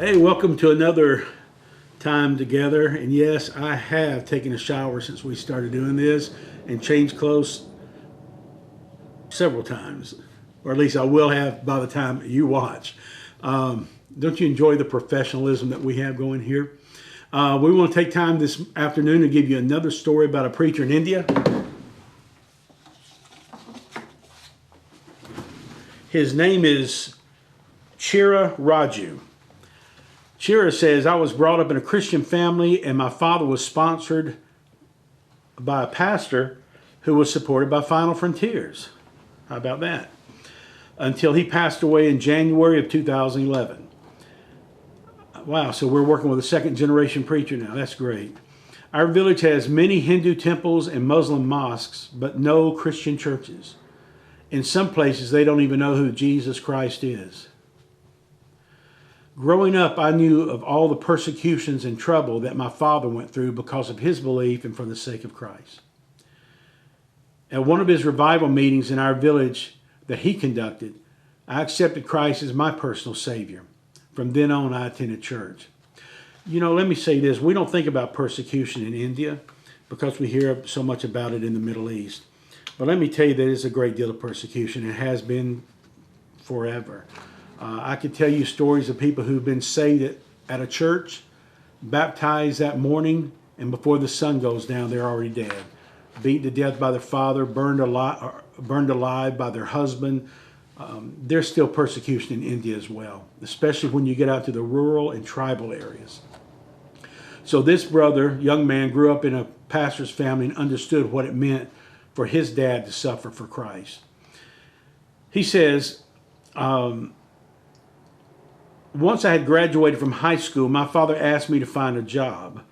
Hey, welcome to another time together. And yes, I have taken a shower since we started doing this and changed clothes several times, or at least I will have by the time you watch. Don't you enjoy the professionalism that we have going here? We want to take time this afternoon to give you another story about a preacher in India. His name is Chira Raju. Chira says, I was brought up in a Christian family and my father was sponsored by a pastor who was supported by Final Frontiers. How about that? Until he passed away in January of 2011. Wow, so we're working with a second generation preacher now. That's great. Our village has many Hindu temples and Muslim mosques, but no Christian churches. In some places, they don't even know who Jesus Christ is. Growing up, I knew of all the persecutions and trouble that my father went through because of his belief and for the sake of Christ. At one of his revival meetings in our village that he conducted, I accepted Christ as my personal Savior. From then on, I attended church. You know, let me say this. We don't think about persecution in India because we hear so much about it in the Middle East. But let me tell you, there is a great deal of persecution. It has been forever. I could tell you stories of people who've been saved at a church, baptized that morning, and before the sun goes down, they're already dead. Beaten to death by their father, burned alive by their husband. There's still persecution in India as well, especially when you get out to the rural and tribal areas. So this brother, young man, grew up in a pastor's family and understood what it meant for his dad to suffer for Christ. He says, once I had graduated from high school, my father asked me to find a job.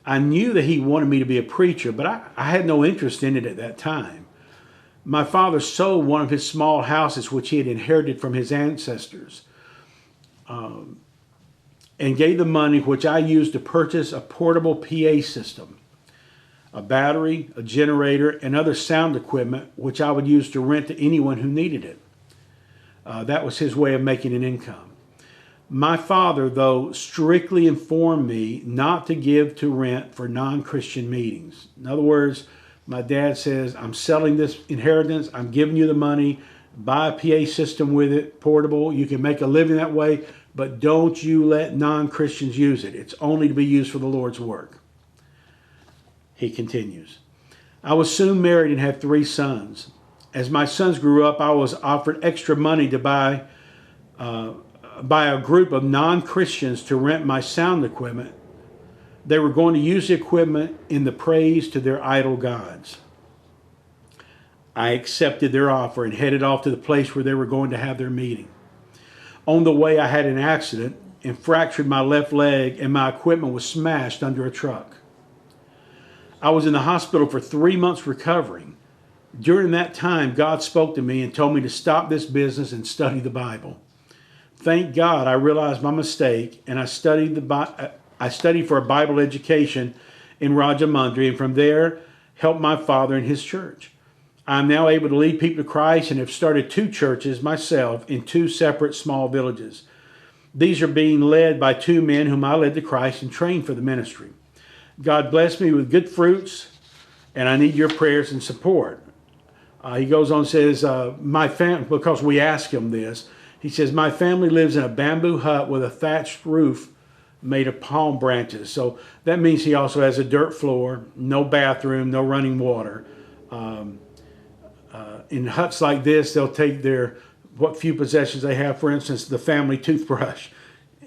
I knew that he wanted me to be a preacher, but I had no interest in it at that time. My father sold one of his small houses, which he had inherited from his ancestors, and gave the money, which I used to purchase a portable PA system, a battery, a generator, and other sound equipment, which I would use to rent to anyone who needed it. That was his way of making an income. My father, though, strictly informed me not to give to rent for non-Christian meetings. In other words, my dad says, I'm selling this inheritance, I'm giving you the money, buy a PA system with it, portable, you can make a living that way, but don't you let non-Christians use it. It's only to be used for the Lord's work. He continues, I was soon married and had 3 sons. As my sons grew up, I was offered extra money to buy a group of non-Christians to rent my sound equipment. They were going to use the equipment in the praise to their idol gods. I accepted their offer and headed off to the place where they were going to have their meeting. On the way, I had an accident and fractured my left leg, and my equipment was smashed under a truck. I was in the hospital for 3 months recovering. During that time, God spoke to me and told me to stop this business and study the Bible. Thank God I realized my mistake, and I studied for a Bible education in Rajamundry, and from there helped my father in his church. I'm now able to lead people to Christ and have started 2 churches myself in 2 separate small villages. These are being led by 2 men whom I led to Christ and trained for the ministry. God bless me with good fruits, and I need your prayers and support. He goes on and says, my family, because we asked him this, he says, my family lives in a bamboo hut with a thatched roof made of palm branches. So that means he also has a dirt floor, no bathroom, no running water. In huts like this, they'll take what few possessions they have, for instance, the family toothbrush.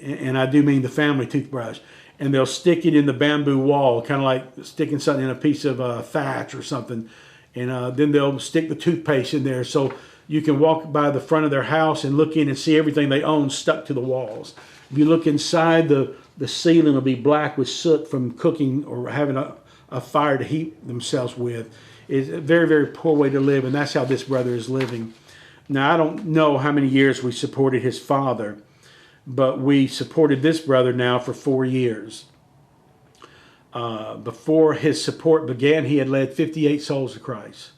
And I do mean the family toothbrush. And they'll stick it in the bamboo wall, kind of like sticking something in a piece of thatch or something. And then they'll stick the toothpaste in there. So you can walk by the front of their house and look in and see everything they own stuck to the walls. If you look inside, the ceiling will be black with soot from cooking or having a fire to heat themselves with. It's a very, very poor way to live, and that's how this brother is living. Now, I don't know how many years we supported his father, but we supported this brother now for 4 years. Before his support began, he had led 58 souls to Christ.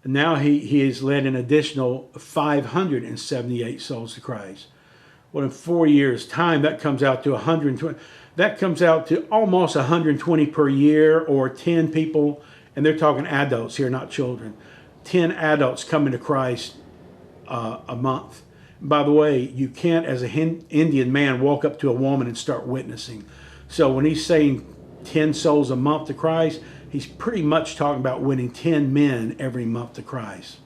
Now he has led an additional 578 souls to Christ. Well, in 4 years' time, that comes out to 120. That comes out to almost 120 per year, or 10 people, and they're talking adults here, not children. 10 adults coming to Christ a month. By the way, you can't, as a Indian man, walk up to a woman and start witnessing. So when he's saying 10 souls a month to Christ, he's pretty much talking about winning 10 men every month to Christ.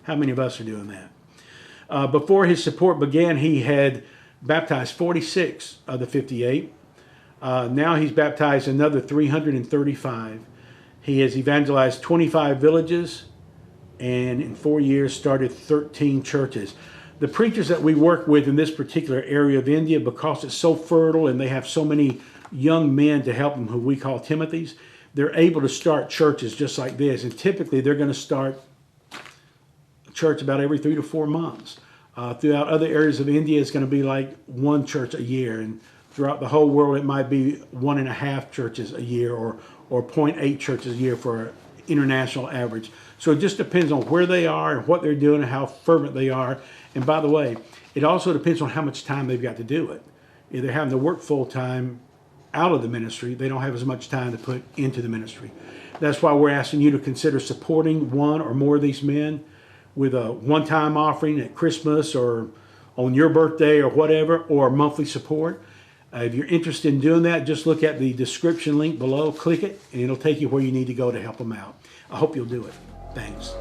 How many of us are doing that? Before his support began, he had baptized 46 of the 58. Now he's baptized another 335. He has evangelized 25 villages, and in 4 years started 13 churches. The preachers that we work with in this particular area of India, because it's so fertile and they have so many young men to help them, who we call Timothys, they're able to start churches just like this. And typically they're going to start church about every 3 to 4 months. Throughout other areas of India, it's going to be like one church a year. And throughout the whole world, it might be 1.5 churches a year, or 0.8 churches a year for an international average. So it just depends on where they are and what they're doing and how fervent they are. And by the way, it also depends on how much time they've got to do it. If they're having to work full time out of the ministry, they don't have as much time to put into the ministry. That's why we're asking you to consider supporting one or more of these men with a one-time offering at Christmas or on your birthday or whatever, or monthly support. If you're interested in doing that, just look at the description link below, click it, and it'll take you where you need to go to help them out. I hope you'll do it. Thanks.